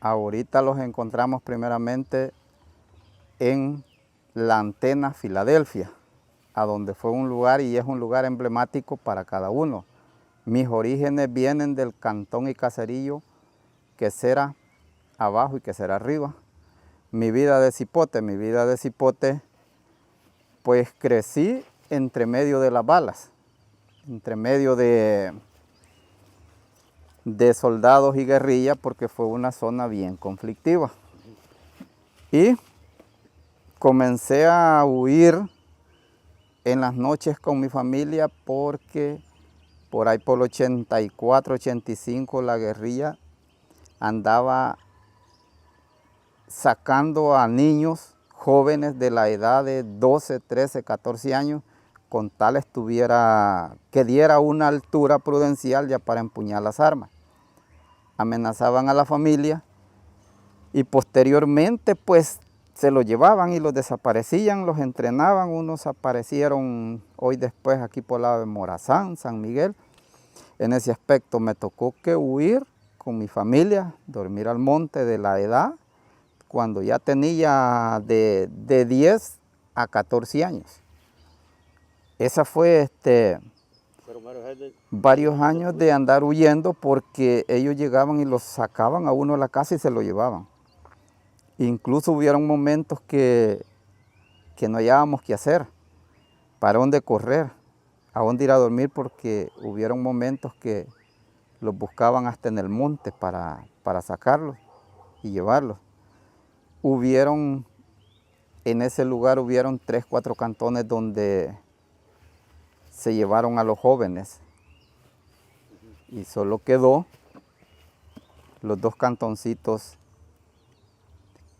Ahorita los encontramos primeramente en la Antena Filadelfia, a donde fue un lugar y es un lugar emblemático para cada uno. Mis orígenes vienen del cantón y caserío Quesera abajo y Quesera arriba. Mi vida de cipote, pues crecí entre medio de las balas, entre medio de soldados y guerrillas, porque fue una zona bien conflictiva. Y comencé a huir en las noches con mi familia porque por ahí por el 84, 85 la guerrilla andaba sacando a niños jóvenes de la edad de 12, 13, 14 años, con tal que diera una altura prudencial ya para empuñar las armas. Amenazaban a la familia y posteriormente pues se los llevaban y los desaparecían, los entrenaban. Unos aparecieron hoy después aquí por el lado de Morazán, San Miguel. En ese aspecto me tocó que huir con mi familia, dormir al monte de la edad, cuando ya tenía de 10 a 14 años. Esa fue varios años de andar huyendo, porque ellos llegaban y los sacaban a uno de la casa y se lo llevaban. Incluso hubieron momentos que no hallábamos qué hacer, para dónde correr, a dónde ir a dormir, porque hubieron momentos que los buscaban hasta en el monte para sacarlos y llevarlos. En ese lugar hubieron 3, 4 cantones donde se llevaron a los jóvenes y solo quedó los 2 cantoncitos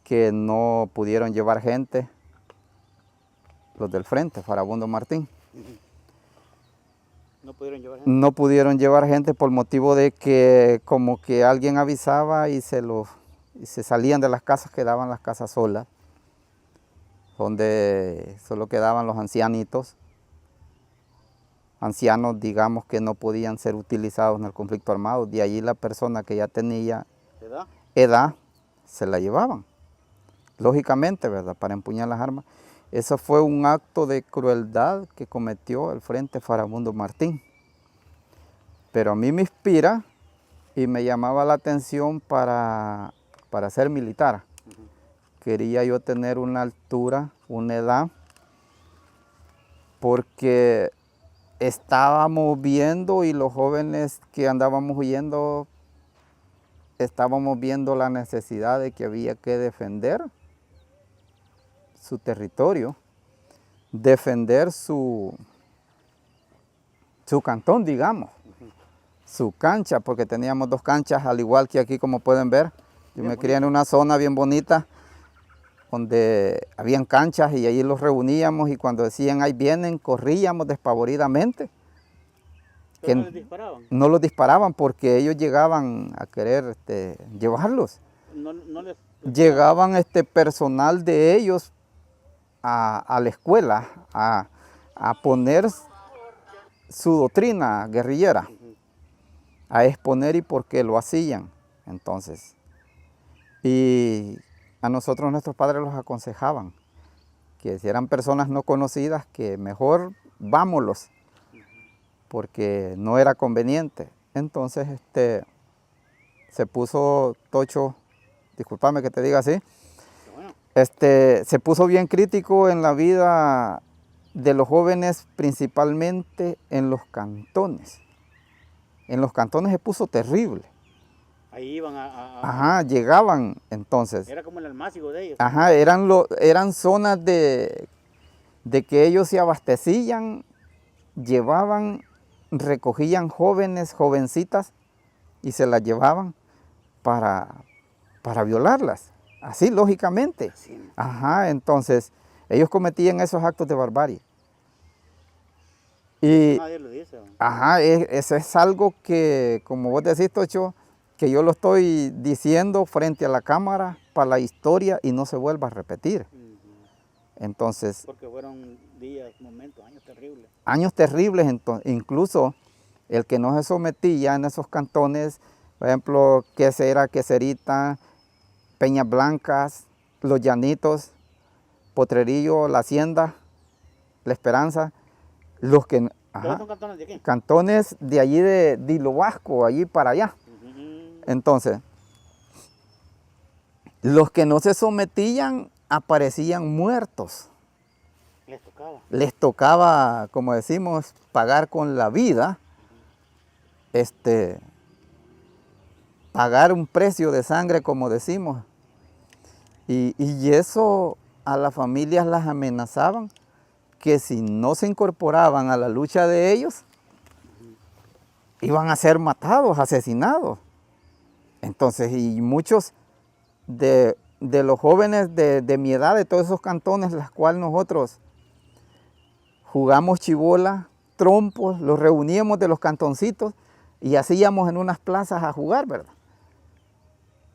que no pudieron llevar gente, los del frente, Farabundo Martín. ¿No pudieron llevar gente? No pudieron llevar gente por motivo de que como que alguien avisaba y se salían de las casas, quedaban las casas solas, donde solo quedaban los ancianitos, ancianos digamos que no podían ser utilizados en el conflicto armado. De allí la persona que ya tenía edad se la llevaban, lógicamente, ¿verdad?, para empuñar las armas. Eso fue un acto de crueldad que cometió el Frente Farabundo Martín. Pero a mí me inspira y me llamaba la atención para ser militar. Quería yo tener una altura, una edad, porque estábamos viendo, y los jóvenes que andábamos huyendo, estábamos viendo la necesidad de que había que defender su territorio, defender su cantón, digamos, su cancha, porque teníamos 2 canchas, al igual que aquí, como pueden ver. Yo me crié en una zona bien bonita, donde habían canchas y allí los reuníamos, y cuando decían ahí vienen, corríamos despavoridamente. ¿Pero no les disparaban? No los disparaban porque ellos llegaban a querer llevarlos. Llegaban personal de ellos a la escuela a poner su doctrina guerrillera, a exponer y por qué lo hacían. Entonces, y a nosotros nuestros padres los aconsejaban que si eran personas no conocidas, que mejor vámonos, porque no era conveniente. Entonces se puso Tocho, discúlpame que te diga así, se puso bien crítico en la vida de los jóvenes, principalmente en los cantones. En los cantones se puso terrible. Ahí iban Ajá, llegaban entonces. Era como el almácigo de ellos. Ajá, eran zonas de que ellos se abastecían, llevaban, recogían jóvenes, jovencitas, y se las llevaban para violarlas. Así, lógicamente. Sí. Ajá, entonces, ellos cometían esos actos de barbarie. Y nadie lo dice. Ajá, eso es algo que, como vos decís, Tocho, que yo lo estoy diciendo frente a la cámara para la historia y no se vuelva a repetir. Entonces, porque fueron días, momentos, años terribles. Años terribles, incluso el que no se sometía en esos cantones, por ejemplo, Quesera, Queserita, Peñas Blancas, Los Llanitos, Potrerillo, La Hacienda, La Esperanza, los que... ¿Todos Ajá, son cantones de aquí? cantones de allí de Hilo Vasco, allí para allá. Ujú. Entonces, los que no se sometían aparecían muertos. Les tocaba. Les tocaba, como decimos, pagar con la vida, pagar un precio de sangre, como decimos. Y eso a las familias las amenazaban, que si no se incorporaban a la lucha de ellos, iban a ser matados, asesinados. Entonces, y muchos de los jóvenes de mi edad, de todos esos cantones, las cuales nosotros jugamos chibola, trompos, los reuníamos de los cantoncitos y así íbamos en unas plazas a jugar, ¿verdad?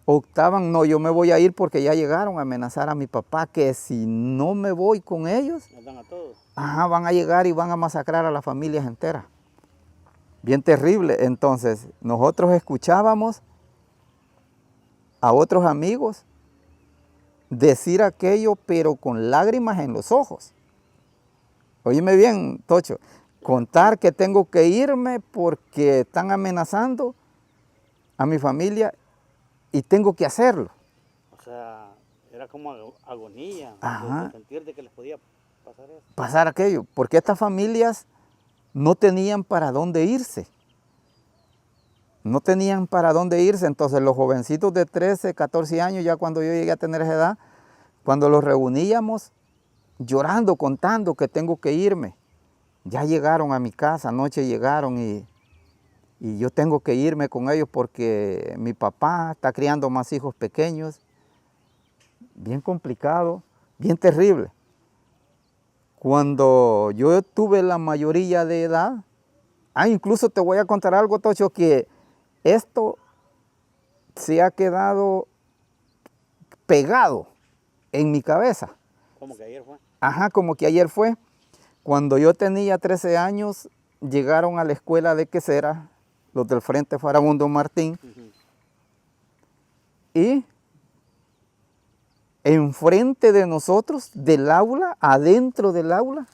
Optaban, no, yo me voy a ir porque ya llegaron a amenazar a mi papá, que si no me voy con ellos, Nos dan a todos. ajá, van a llegar y van a masacrar a las familias enteras. Bien terrible. Entonces, nosotros escuchábamos a otros amigos decir aquello, pero con lágrimas en los ojos. Óyeme bien, Tocho, contar que tengo que irme porque están amenazando a mi familia y tengo que hacerlo. O sea, era como agonía. Ajá. De sentir de que les podía pasar eso. Pasar aquello, porque estas familias no tenían para dónde irse. No tenían para dónde irse. Entonces los jovencitos de 13, 14 años, ya cuando yo llegué a tener esa edad, cuando los reuníamos, llorando, contando que tengo que irme. Ya llegaron a mi casa, anoche llegaron y yo tengo que irme con ellos porque mi papá está criando más hijos pequeños. Bien complicado, bien terrible. Cuando yo tuve la mayoría de edad, incluso te voy a contar algo, Tocho, que esto se ha quedado pegado en mi cabeza. Como que ayer fue. Ajá, como que ayer fue. Cuando yo tenía 13 años, llegaron a la escuela de Quesera, los del Frente Farabundo Martín, Ujú. y enfrente de nosotros, del aula, adentro del aula,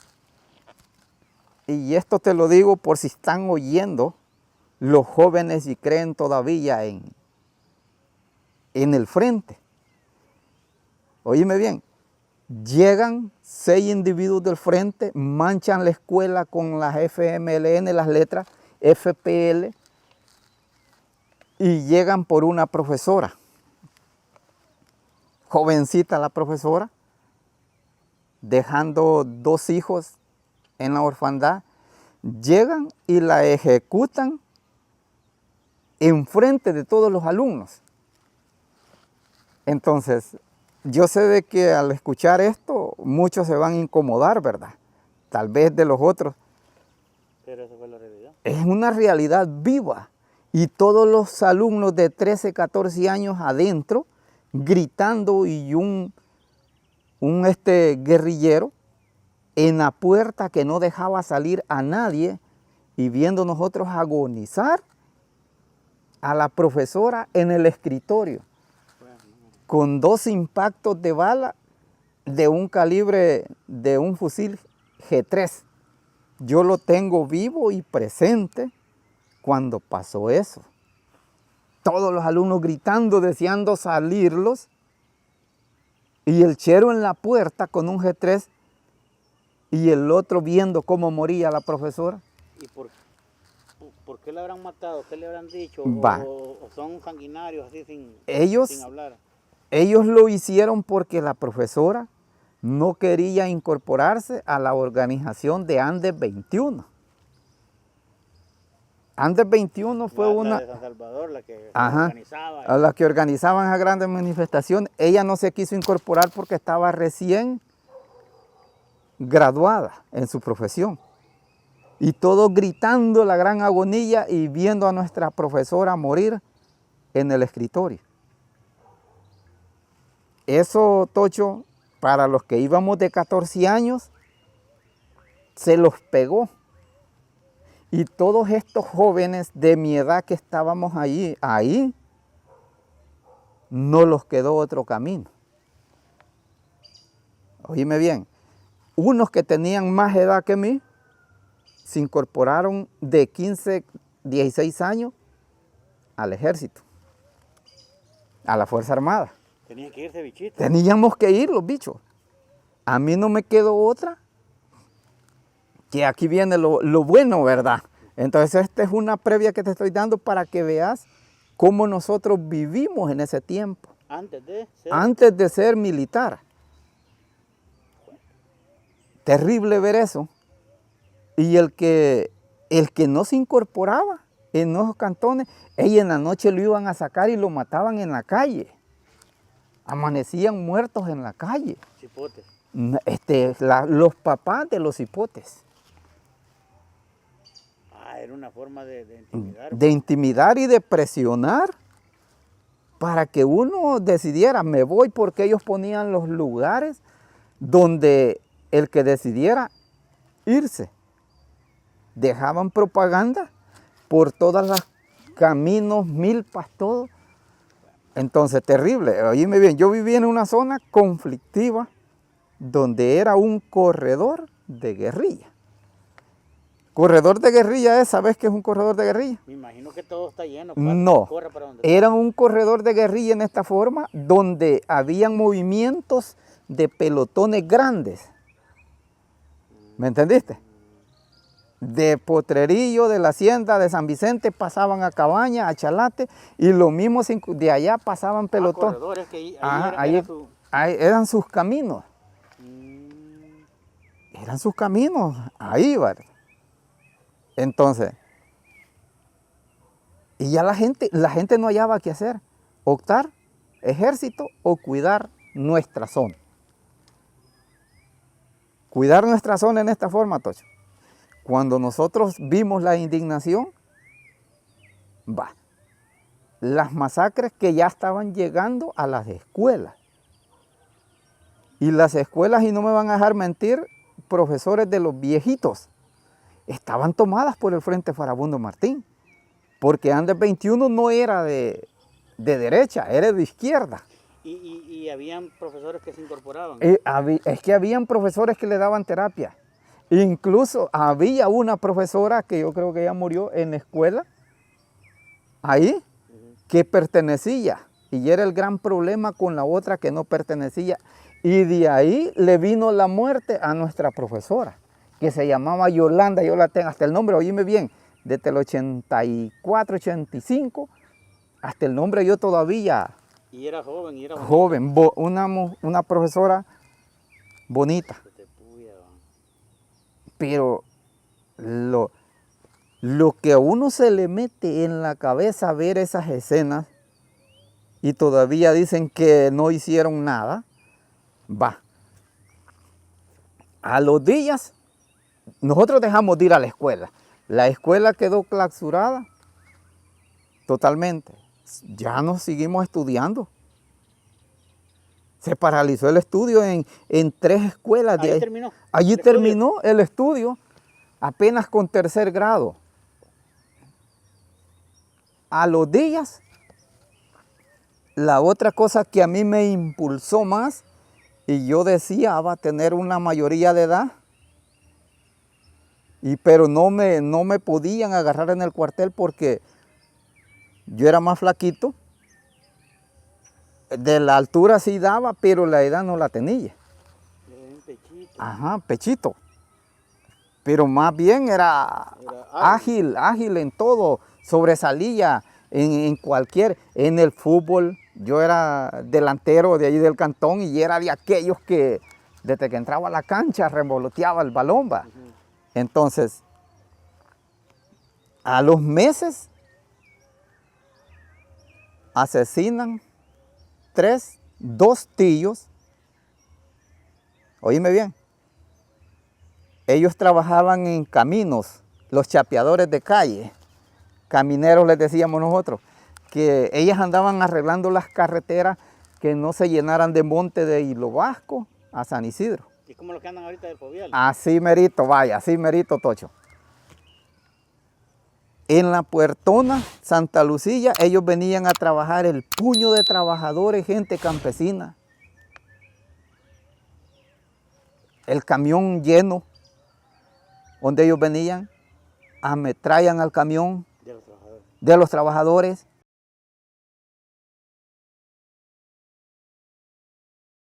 y esto te lo digo por si están oyendo los jóvenes y creen todavía en el frente. Óyeme bien, llegan 6 individuos del frente, manchan la escuela con las FMLN, las letras FPL, y llegan por una profesora. Jovencita la profesora, dejando 2 hijos en la orfandad, llegan y la ejecutan enfrente de todos los alumnos. Entonces, yo sé de que al escuchar esto, muchos se van a incomodar, ¿verdad? Tal vez de los otros. Pero eso fue la realidad. Es una realidad viva. Y todos los alumnos de 13, 14 años adentro, gritando, y un guerrillero en la puerta que no dejaba salir a nadie, y viendo nosotros agonizar a la profesora en el escritorio, con 2 impactos de bala de un calibre de un fusil G3. Yo lo tengo vivo y presente cuando pasó eso. Todos los alumnos gritando, deseando salirlos, y el chero en la puerta con un G3 y el otro viendo cómo moría la profesora. ¿Y por qué le habrán matado? ¿Qué le habrán dicho? Va. ¿O son sanguinarios así sin hablar? Ellos lo hicieron porque la profesora no quería incorporarse a la organización de Andes 21. Andes 21 fue La de San Salvador, la que organizaba. A la que organizaban esas grandes manifestaciones. Ella no se quiso incorporar porque estaba recién graduada en su profesión. Y todos gritando la gran agonía y viendo a nuestra profesora morir en el escritorio. Eso, Tocho, para los que íbamos de 14 años, se los pegó. Y todos estos jóvenes de mi edad que estábamos ahí, no los quedó otro camino. Oíme bien, unos que tenían más edad que mí se incorporaron de 15, 16 años al ejército, a la Fuerza Armada. Tenían que irse, bichitos. Teníamos que ir los bichos. A mí no me quedó otra, que aquí viene lo bueno, ¿verdad? Entonces esta es una previa que te estoy dando para que veas cómo nosotros vivimos en ese tiempo. Antes de ser militar. Terrible ver eso. Y el que no se incorporaba en esos cantones, ellos en la noche lo iban a sacar y lo mataban en la calle. Amanecían muertos en la calle. Cipotes. Los papás de los cipotes. Era una forma de intimidar. De intimidar y de presionar para que uno decidiera, me voy, porque ellos ponían los lugares donde el que decidiera irse. Dejaban propaganda por todos los caminos, milpas, todo. Entonces, terrible. Oíme bien, yo viví en una zona conflictiva donde era un corredor de guerrilla. Corredor de guerrilla es, ¿sabes qué es un corredor de guerrilla? Me imagino que todo está lleno. No, era un corredor de guerrilla en esta forma donde habían movimientos de pelotones grandes. ¿Me entendiste? De Potrerillo, de la hacienda de San Vicente, pasaban a Cabaña, a Chalate, y lo mismo de allá pasaban pelotones. Corredores que ahí eran sus caminos. Eran sus caminos, ahí, ¿verdad? Entonces, y ya la gente no hallaba qué hacer, optar, ejército o cuidar nuestra zona. Cuidar nuestra zona en esta forma, Tocho. Cuando nosotros vimos la indignación, las masacres que ya estaban llegando a las escuelas. Y las escuelas, y no me van a dejar mentir, profesores de los viejitos, estaban tomadas por el Frente Farabundo Martín, porque Andes 21 no era de derecha, era de izquierda. ¿Y habían profesores que se incorporaban? Es que habían profesores que le daban terapia. Incluso había una profesora que yo creo que ya murió en la escuela, ahí, que pertenecía, y era el gran problema con la otra que no pertenecía. Y de ahí le vino la muerte a nuestra profesora, que se llamaba Yolanda, yo la tengo hasta el nombre, oíme bien, desde el 84, 85, hasta el nombre yo todavía. Y era joven, joven, una profesora bonita. Pero lo que a uno se le mete en la cabeza ver esas escenas, y todavía dicen que no hicieron nada, a los días, nosotros dejamos de ir a la escuela. La escuela quedó clausurada totalmente. Ya no seguimos estudiando. Se paralizó el estudio en 3 escuelas. Ahí terminó. Allí terminó el estudio apenas con 3er grado. A los días, la otra cosa que a mí me impulsó más, y yo deseaba tener una mayoría de edad, pero no me podían agarrar en el cuartel porque yo era más flaquito. De la altura sí daba, pero la edad no la tenía. Era un pechito. Ajá, pechito. Pero más bien era ágil en todo, sobresalía en el fútbol. Yo era delantero de ahí del cantón y era de aquellos que desde que entraba a la cancha revoloteaba el balón. Entonces, a los meses asesinan 2 tíos. Oíme bien. Ellos trabajaban en caminos, los chapeadores de calle, camineros les decíamos nosotros, que ellas andaban arreglando las carreteras que no se llenaran de monte de Hilo Vasco a San Isidro. ¿Y como los que andan ahorita del Fovial? Así merito, vaya, así merito, Tocho. En la Puertona, Santa Lucía, ellos venían a trabajar el puño de trabajadores, gente campesina. El camión lleno, donde ellos venían, ametrallan al camión De los trabajadores. de los trabajadores